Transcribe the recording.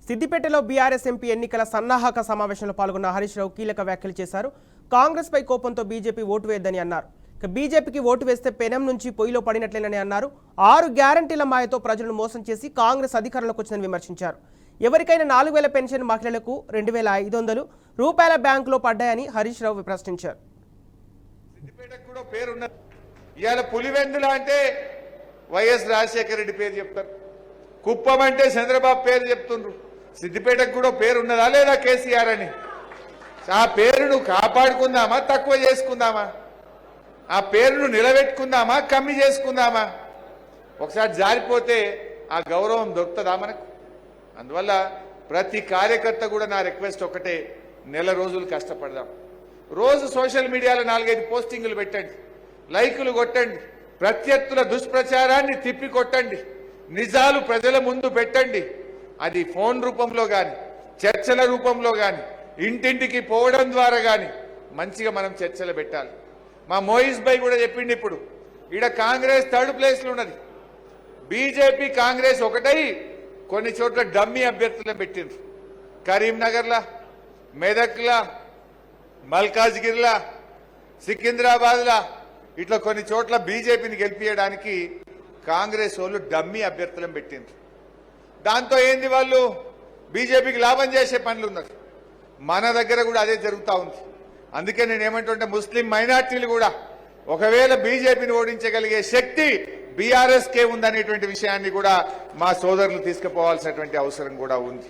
సిద్దిపేటలో BRS MP ఎన్నికల సన్నాహక సమావేశంలో పాల్గొన్న హరీష్ రావు కీలక వ్యాఖ్యలు చేశారు. కాంగ్రెస్ పై కోపంతో బీజేపీ ఓటు వేయద్దని అన్నారు. బీజేపీకి ఓటు వేస్తే పెనం నుంచి పొయ్యిలో పడినట్లేనని అన్నారు. 6 గ్యారంటీల మాయతో ప్రజలను మోసం చేసి కాంగ్రెస్ అధికారంలోకి వచ్చిందని విమర్శించారు. ఎవరికైనా 4000 పెన్షన్, మహిళలకు 2500 రూపాయల బ్యాంకులో పడ్డాయని హరీష్ రావు ప్రశ్నించారు. సిద్దిపేటకు కూడా పేరున్నది. ఇవాళ పులివెందుల అంటే వైఎస్ రాజశేఖర రెడ్డి పేరు చెప్తారు, కుప్పం అంటే చంద్రబాబు పేరు చెప్తుండ్రు. సిద్దిపేటకు కూడా పేరు ఉన్నదా లేదా కేసీఆర్ అని? ఆ పేరును కాపాడుకుందామా, తక్కువ చేసుకుందామా? ఆ పేరును నిలబెట్టుకుందామా, కమ్మి చేసుకుందామా? ఒకసారి జారిపోతే ఆ గౌరవం దొరుకుతుందా మనకు? అందువల్ల ప్రతి కార్యకర్త కూడా నా రిక్వెస్ట్ ఒకటే, నెల రోజులు కష్టపడదాం. రోజు సోషల్ మీడియాలో 4-5 పోస్టింగులు పెట్టండి, లైకులు కొట్టండి, ప్రత్యర్థుల దుష్ప్రచారాన్ని తిప్పి కొట్టండి, నిజాలు ప్రజల ముందు పెట్టండి. అది ఫోన్ రూపంలో కానీ, చర్చల రూపంలో కానీ, ఇంటింటికి పోవడం ద్వారా కానీ మంచిగా మనం చర్చలు పెట్టాలి. మా మోయిస్ భాయ్ కూడా చెప్పిండి, ఇప్పుడు ఈడ కాంగ్రెస్ 3rd ప్లేస్లో ఉన్నది, బీజేపీ కాంగ్రెస్ ఒకటై కొన్ని చోట్ల డమ్మీ అభ్యర్థులను పెట్టిండ్రు. కరీంనగర్లా, మెదక్లా, మల్కాజ్గిరిలా, సికింద్రాబాద్లా ఇట్లా కొన్ని చోట్ల బీజేపీని గెలిపించడానికి కాంగ్రెస్ వాళ్ళు డమ్మీ అభ్యర్థులను పెట్టిండ్రు. దాంతో ఏంది, వాళ్ళు బీజేపీకి లాభం చేసే పనులు ఉన్నారు. మన దగ్గర కూడా అదే జరుగుతూ ఉంది. అందుకే నేను ఏమంటుంటే, ముస్లిం మైనార్టీలు కూడా ఒకవేళ బీజేపీని ఓడించగలిగే శక్తి బీఆర్ఎస్కే ఉందనేటువంటి విషయాన్ని కూడా మా సోదరులు తీసుకుపోవాల్సినటువంటి అవసరం కూడా ఉంది.